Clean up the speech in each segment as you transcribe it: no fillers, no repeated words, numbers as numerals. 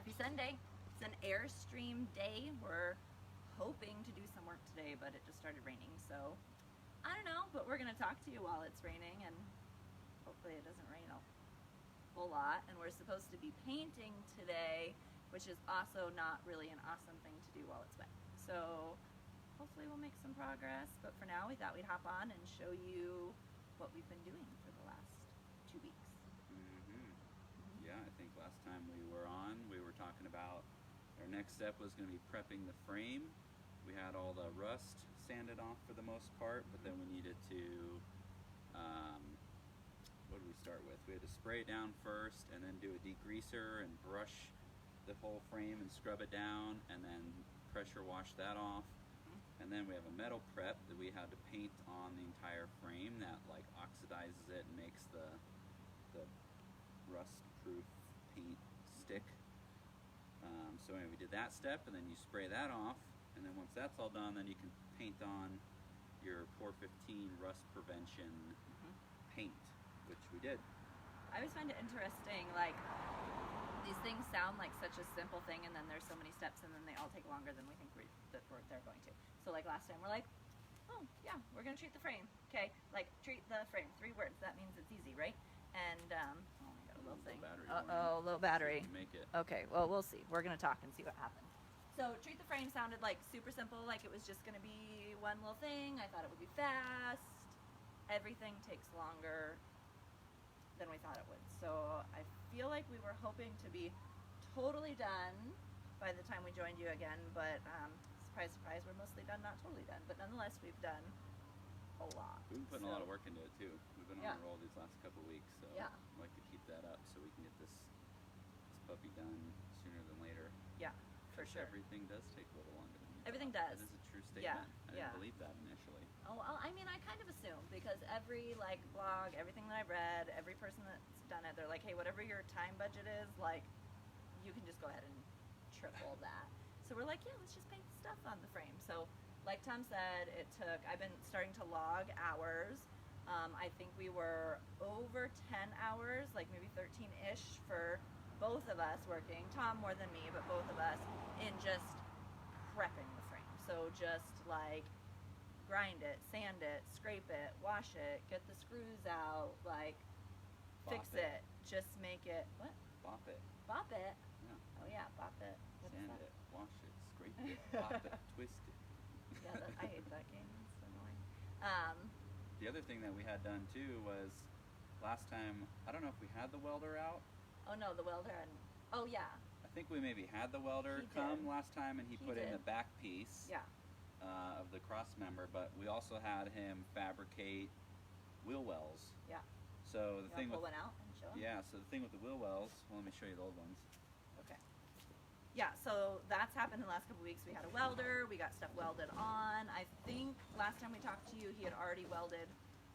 Happy Sunday. It's an Airstream day. We're hoping to do some work today, but it just started raining, so I don't know, but we're going to talk to you while it's raining, and hopefully it doesn't rain a whole lot. And we're supposed to be painting today, which is also not really an awesome thing to do while it's wet. So hopefully we'll make some progress, but for now we thought we'd hop on and show you what we've been doing for the last 2 weeks. Yeah, I think last time we were on, we were talking about our next step was going to be prepping the frame. We had all the rust sanded off for the most part, but then we needed to, what did we start with? We had to spray it down first and then do a degreaser and brush the whole frame and scrub it down and then pressure wash that off. And then we have a metal prep that we had to paint on the entire frame that like oxidizes it and makes the rust-proof paint stick. So anyway, we did that step, and then you spray that off, and then once that's all done, then you can paint on your 415 rust prevention paint, which we did. I always find it interesting, like, these things sound like such a simple thing, and then there's so many steps, and then they all take longer than we think they're going to. So like last time, we're like, oh yeah, we're gonna treat the frame. Okay, like treat the frame, 3 words. That means it's easy, right? And oh, I got a little thing. Low battery. Make it. Okay, well we'll see. We're gonna talk and see what happens. So treat the frame sounded like super simple, like it was just gonna be one little thing. I thought it would be fast. Everything takes longer than we thought it would. So I feel like we were hoping to be totally done by the time we joined you again, but surprise, surprise, we're mostly done, not totally done, but nonetheless we've done a lot. We've been putting a lot of work into it too. We've been on a roll these last couple of weeks, so yeah. I'd like to keep that up so we can get this puppy done sooner than later. Yeah, for sure. Everything does take a little longer than you Everything thought. does. That is a true statement. Yeah. I didn't believe that initially. Oh, well, I mean, I kind of assumed, because every like blog, everything that I've read, every person that's done it, they're like, hey, whatever your time budget is, like, you can just go ahead and triple that. So we're like, yeah, let's just paint stuff on the frame. So like Tom said, I've been starting to log hours. I think we were over 10 hours, like maybe 13-ish for both of us working, Tom more than me, but both of us, in just prepping the frame. So just like grind it, sand it, scrape it, wash it, get the screws out, like fix it, just make it, what? Bop it. Bop it? Yeah. Oh yeah, bop it. What Sand is that? it, wash it, scrape it, bop it, twist it. Yeah, I hate that game. It's annoying. The other thing that we had done too was last time, I don't know if we had the welder out. Oh no, the welder and, oh yeah. I think we maybe had the welder come last time, and he put in the back piece of the cross member, but we also had him fabricate wheel wells. Yeah. So the thing pull with one out and show him? Yeah, so the thing with the wheel wells, well, let me show you the old ones. Okay. Yeah, so that's happened in the last couple of weeks. We had a welder, we got stuff welded on. I think last time we talked to you, he had already welded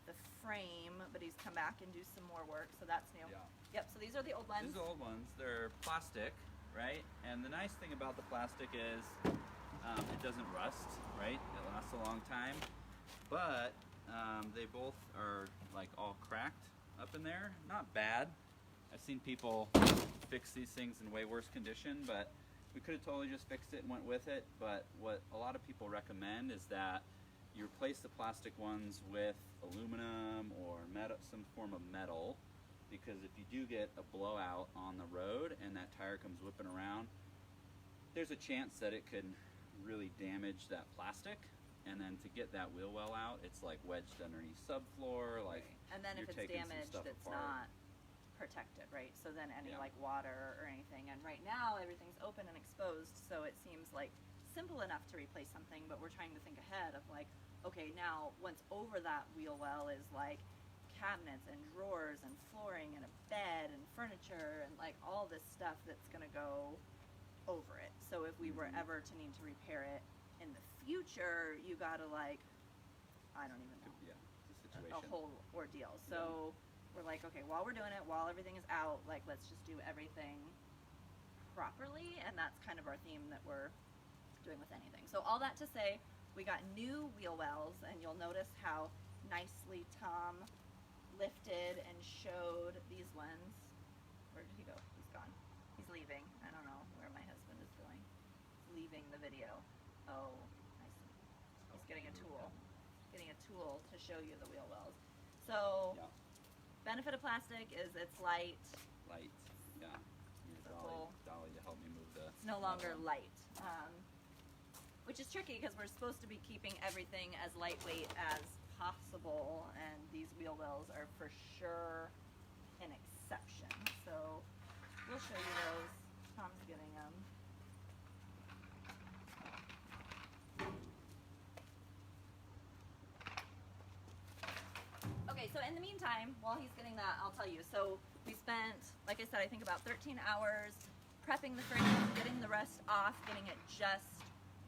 the frame, but he's come back and do some more work, so that's new. Yeah. Yep, so these are the old ones. These are the old ones. They're plastic, right? And the nice thing about the plastic is it doesn't rust, right? It lasts a long time. But they both are like all cracked up in there. Not bad. I've seen people fix these things in way worse condition, but we could have totally just fixed it and went with it. But what a lot of people recommend is that you replace the plastic ones with aluminum or metal, some form of metal, because if you do get a blowout on the road and that tire comes whipping around, there's a chance that it could really damage that plastic. And then to get that wheel well out, it's like wedged underneath subfloor, like, and then if it's damaged, it's not protected, right? So then any like water or anything, and right now everything's open and exposed, so it seems like simple enough to replace something, but we're trying to think ahead of like, okay, now once over that wheel well is like cabinets and drawers and flooring and a bed and furniture and like all this stuff that's gonna go over it. So if we were ever to need to repair it in the future, you gotta like, I don't even know. Yeah, it's a situation. A whole ordeal. So we're like, okay, while we're doing it, while everything is out, like let's just do everything properly, and that's kind of our theme that we're doing with anything. So all that to say, we got new wheel wells, and you'll notice how nicely Tom lifted and showed these ones. Where did he go? He's gone. He's leaving. I don't know. Where the video. Oh, I see. He's getting a tool. Getting a tool to show you the wheel wells. So, Yeah. benefit of plastic is it's light. Light. Yeah. Your So dolly to help me move the. it's no longer light. Which is tricky because we're supposed to be keeping everything as lightweight as possible, and these wheel wells are for sure an exception. So we'll show you those. Tom's getting them. Okay, so in the meantime, while he's getting that, I'll tell you. So we spent, like I said, I think about 13 hours prepping the frame, getting the rust off, getting it just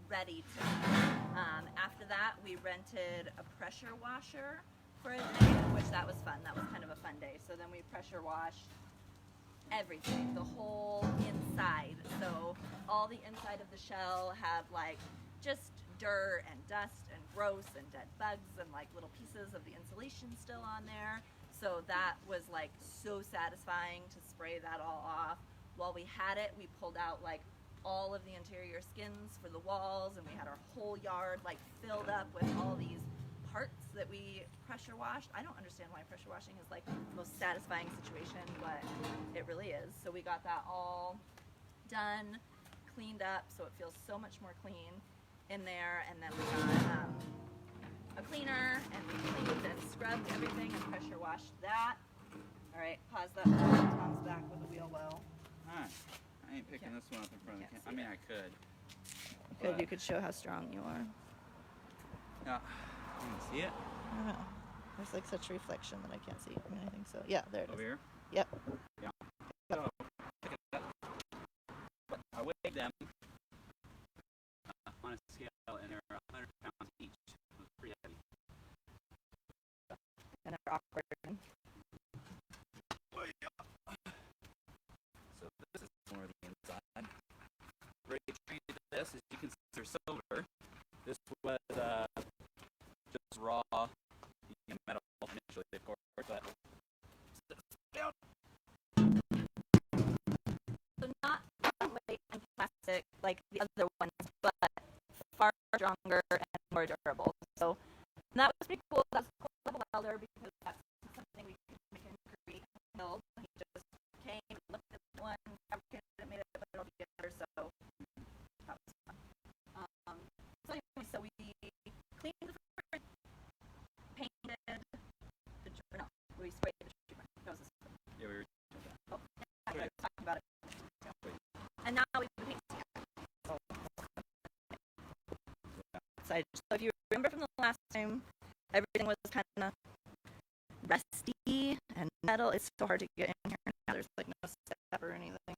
ready to go. After that, we rented a pressure washer for a day, which that was fun. That was kind of a fun day. So then we pressure washed everything, the whole inside. So all the inside of the shell had like just dirt and dust and gross and dead bugs and like little pieces of the insulation still on there. So that was like so satisfying to spray that all off. While we had it, we pulled out like all of the interior skins for the walls, and we had our whole yard like filled up with all these parts that we pressure washed. I don't understand why pressure washing is like the most satisfying situation, but it really is. So we got that all done, cleaned up, so it feels so much more clean in there. And then we got a cleaner, and we cleaned and scrubbed everything and pressure washed that. All right, pause that. Tom's back with the wheel well. Hi. I ain't picking this one up in front of the camera. I mean, I could. You could show how strong you are. Yeah. You can see it? I don't know. There's like such reflection that I can't see. I mean, I think so. Yeah, there it is. Over here? Yep. Yeah. So, I weighed them on a scale, and they're 100 pounds each. So it's pretty heavy. And they're awkward. So this is more of the inside. Ready to treat this, as you can see, they're silver. This was just raw metal initially, of course, but down. So not lightweight and plastic like the other ones, but far stronger and more durable. So that was pretty cool. That was cool of a welder because that's something we can create and build. He just came and looked at one, fabricated it, made it, put it all together. So that was fun. So anyway, so we cleaned the fridge, painted the no, we sprayed the treatment. That was this. Yeah, we were. Oh, yeah, I was talking about it. And now we paint. So if you remember from the last time, everything was kind of rusty and metal. It's so hard to get in here now. There's like no step or anything.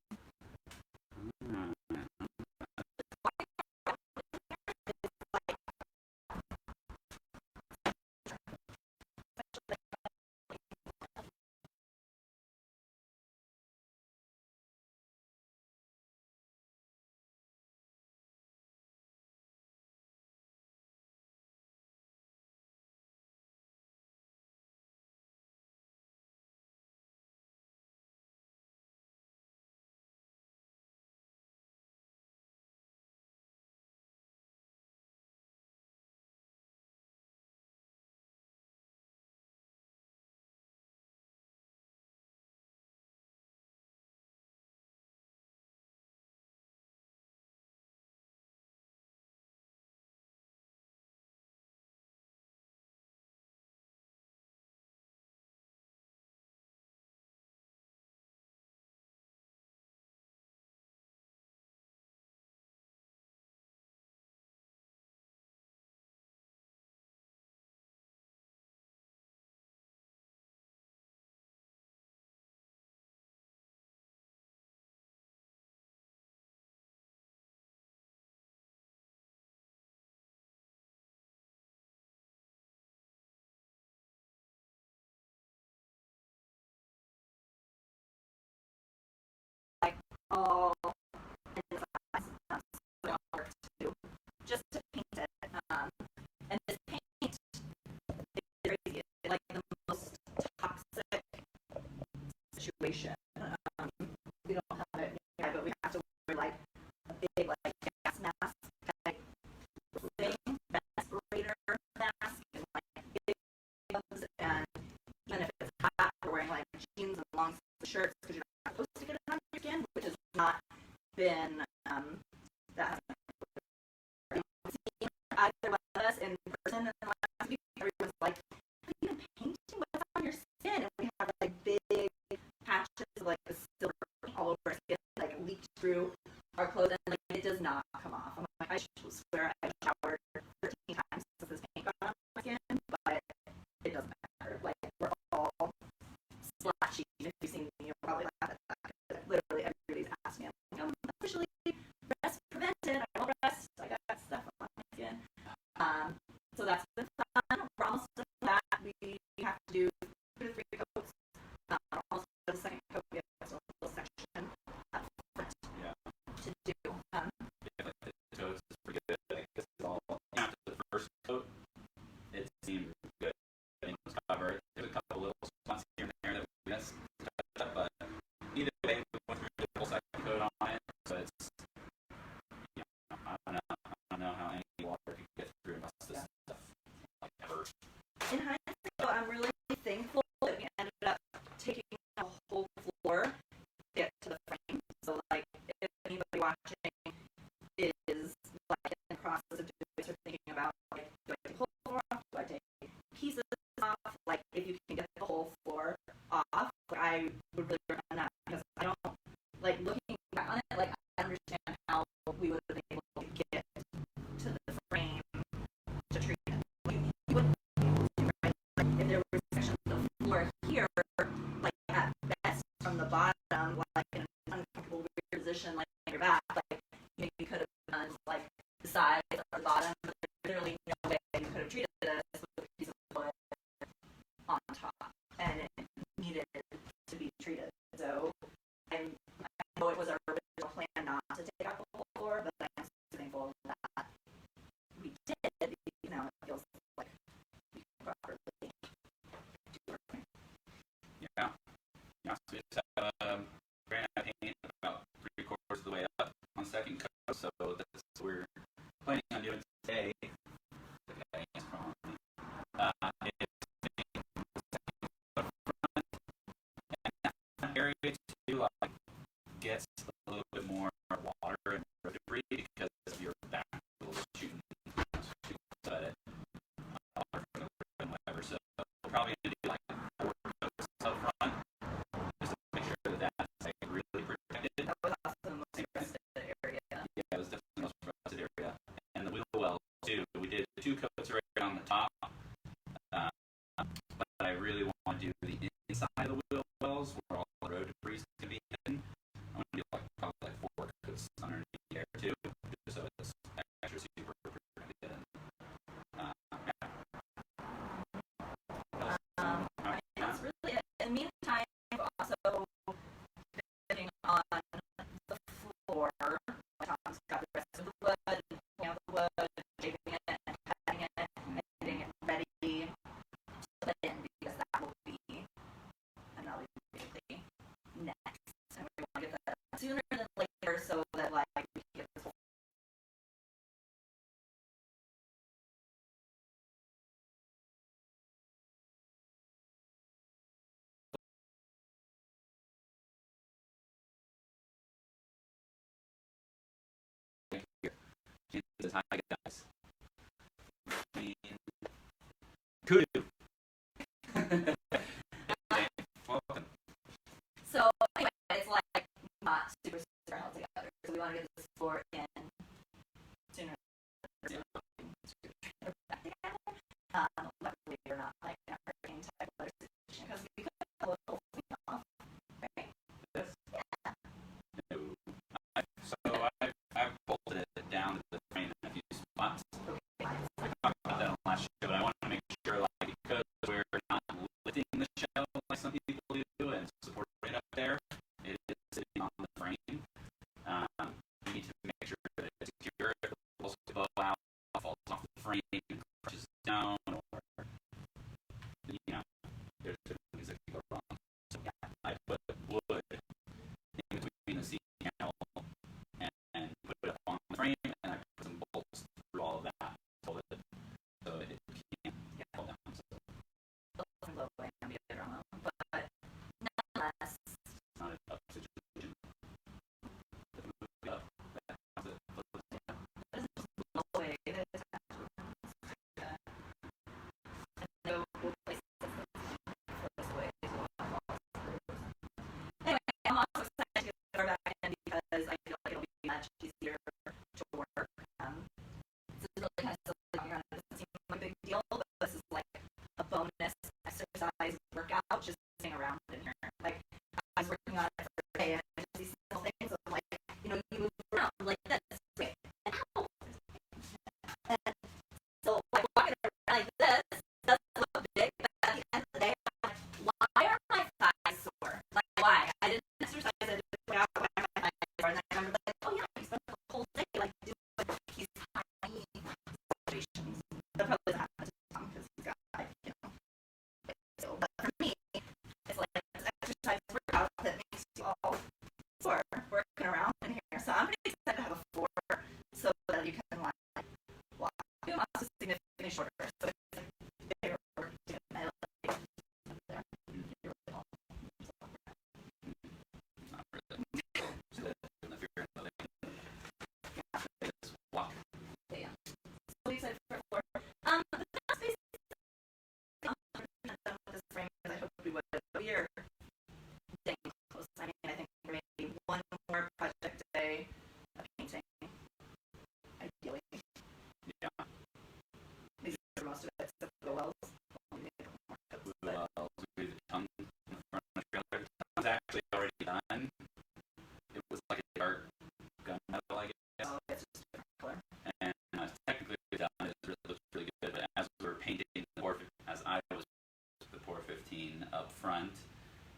All inside work to do just to paint it. And this paint is crazy. It's like the most toxic situation. We don't have it nearby, but we have to wear like a big like gas mask not been that either one of us in person in the last week. Everyone's like, "Are you even painting? What's on your skin?" And we have like big patches of like the silver all over our skin, like leaked through our clothes, and like it does not come off. I'm like, I swear I showered 13 times since this paint got on my skin, but it doesn't matter. Like we're all splashy. If you've seen me, you'll probably laugh at that. Literally everybody's asked me, I'm officially rest prevented. I don't rest. I got stuff on my skin. So that's been fun. We're almost done with that. We have to do 2 to 3 coats. We're almost done the second coat. We have a little section up front to do. Yeah, like the coats is pretty good. I guess it's all after the first coat. It seemed good. It was covered. There's a couple little spots here and there that we missed, but either way, we went through the whole second coat on it. So it's, I don't know how any water could get through and bust this stuff like ever. In hindsight, though, I'm really thankful that we ended up taking the whole floor to get to the frame. So, like, if anybody watching is like in the process of doing this or thinking about, like, do I take the whole floor off? Do I take pieces off? Like, if you can get the whole floor off, like, I would really recommend that because I don't, like, looking back on it, like, I understand how we would have been able to get to the frame to treat it. Like, you wouldn't be able to, right? Like, if there were sections of the floor here, like, at best from the bottom, like, in an uncomfortable weird position, like, on your back, like, you could have done, like, the sides or the bottom, but there's literally no way you could have treated this with a piece of wood on top, and it needed to be treated. So I know it was our original plan not to take out the whole floor, but I'm so thankful that we did because now it feels like we can properly do our thing. Yeah. Yeah, so we just have ran out of paint about 3/4 of the way up on the second coat, so that's what we're planning on doing today. Okay, it's wrong. It's the front and that area too, like, gets a little bit more water and debris because of your back shooting at it. Water from the roof and whatever, so we're probably going to do like 4 coats up front just to make sure that that's like really protected. That was also the most rested area. Yeah, it was definitely the most rusted area. And the wheel wells too. We did 2 coats right on the top, but I really want to do the inside of the wheel wells where all the road debris is going to be hidden. I want to do like probably like 4 coats underneath there too, just so it's extra super protected. And, yeah. That's really it. In the meantime, I've also been sitting on the floor. My Tom's got the rest of the wood, and pulling out the wood, shaving it, and cutting it, and getting it ready to put in because that will be another really next. And we want to get that sooner than later so that like we can get this whole Jesus, hi guys. Kudu. Welcome. So anyway, it's like not super held together. So we want to get this floor in sooner than later. Back together. Luckily we're not like in a hurricane type of situation because we could pull the whole thing off, right? Yes. Yeah. No. I've bolted it down to the frame in a few spots. Okay. I talked about that on the last show, but I want to make sure, like, because we're not lifting the shell like some people do and supporting it up there, it is sitting on the frame. We need to make sure And I remember like, oh yeah, he spent the whole day like doing these tiny situations. That probably doesn't happen to Tom because he's got you know. So, but for me, it's like this exercise workout that makes you all sore working around in here. So I'm pretty excited to have a floor so that you can like walk. Your muscles significantly shorter, so it's like bigger work to get my leg up there. You're really all Not really. So if you're in the just walk. yeah. So excited for a floor. But that's basically 100% done with this frame as I hoped we would. But we are getting close. I mean, I think maybe one more project a day of painting, ideally. Yeah. These are most of it, except for the wells. Well, the tongue in the front of the trailer. The tongue's actually already done. It was like a dark gunmetal, I guess. Oh, it's just a different color. And technically done, it looks really good. But as we were painting the Por, as I was the Por 15 up front,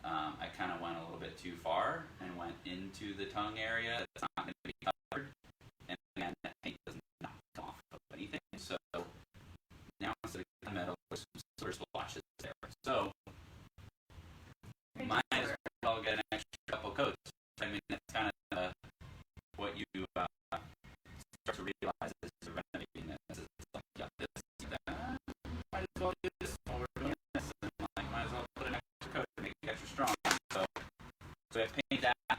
I kind of went a little bit too far and went into the tongue area. It's not going to be covered, and again, that paint does not come off of anything. So now instead of metal, there's some silver splashes there. So might as well get an extra couple coats. I mean, that's kind of what you start to realize as you're renovating this. It's like, yeah, this, that. Might as well do this while we're doing this. And like, might as well put an extra coat to make it extra strong. So I painted that,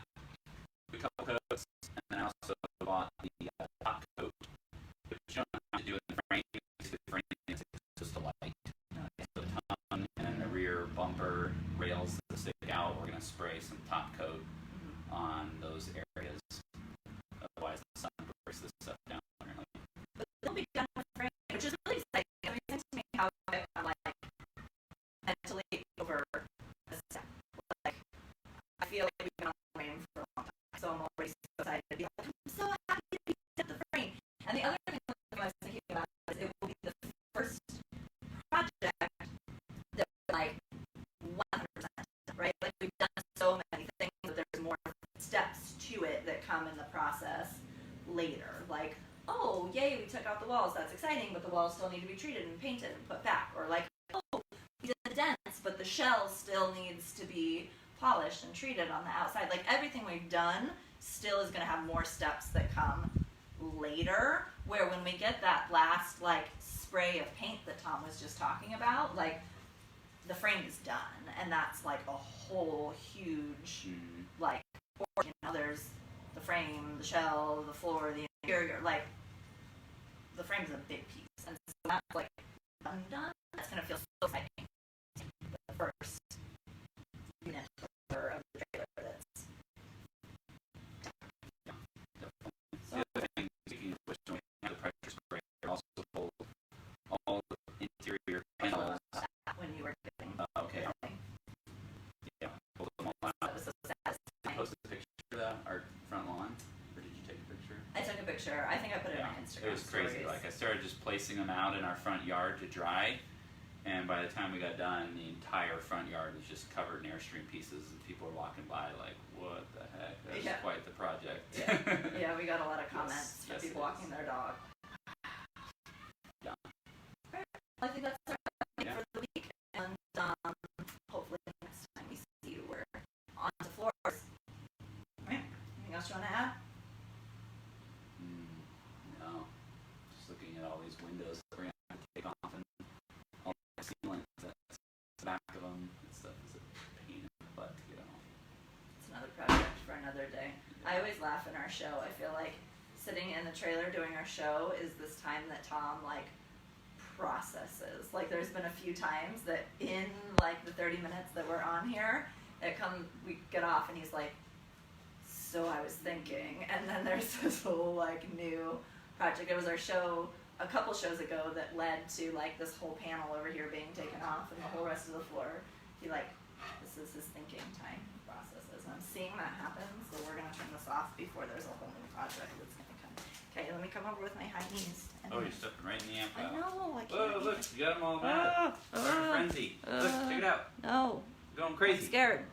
a couple coats, and then I also bought the top coat, which you don't have to do in the frame. The frame is just a light. So the tongue and then the rear bumper rails that stick out. We're going to spray some top coat on those areas. Otherwise, the sun breaks this stuff down. But they'll be done with frame, which is really exciting. I mean, it seems to me how I'm like mentally over a step. Like, I feel like we've been on the frame for a long time, so I'm already so excited to be like, I'm so happy to be at the frame. And the other thing I was thinking about is it will be the first project that like 100%, right? Like we've done so many things that there's more steps to it that come in the process later. Like, oh, yay, we took out the walls. That's exciting, but the walls still need to be treated and painted and put back. Or like, oh, we did the dents, but the shell still needs to be polished and treated on the outside. Like everything we've done still is going to have more steps that come later, where when we get that last like spray of paint that Tom was just talking about, like the frame is done, and that's like a whole huge like portion. You know, there's the frame, the shell, the floor, the interior. Like the frame's a big piece, and so that's like undone. That's gonna feel so exciting. The first unit of the trailer that's so. The other thing, speaking of which, when we have the pressure sprayer, also pull all the interior panels. When you were doing Okay. Yeah, pull them all out. that was so sad. Did you post a picture of that, our front lawn? Or did you take a picture? I took a picture. I think I put it on Instagram. It was crazy. Stories. Like I started just placing them out in our front yard to dry, and by the time we got done, the entire front yard was just covered in Airstream pieces, and people were walking by like, "What the heck? That's Yeah. quite the project." Yeah. Yeah, we got a lot of comments from Yes, people it walking is. their dog. Yeah. I think that's our thing Yeah. for the week, and hopefully next time we see you, we're on to floors. Right? Anything else you want to add? No, just looking at all these windows that we're gonna have to take off, and all the ceilings that's the back of them and stuff is a pain in the butt to get off. It's another project for another day. I always laugh in our show. I feel like sitting in the trailer doing our show is this time that Tom like processes. Like there's been a few times that in like the 30 minutes that we're on here, we get off and he's like, so I was thinking, and then there's this whole like new project. It was our show a couple shows ago that led to like this whole panel over here being taken off and the whole rest of the floor. He like, this is his thinking time processes, and I'm seeing that happen, so we're gonna turn this off before there's a whole new project that's gonna come. Okay, let me come over with my high knees. Oh, you're stepping right in the amp. I know, I can't. Whoa, look, you got them all mad. Starting frenzy. Look, check it out. No, Going I'm crazy. scared.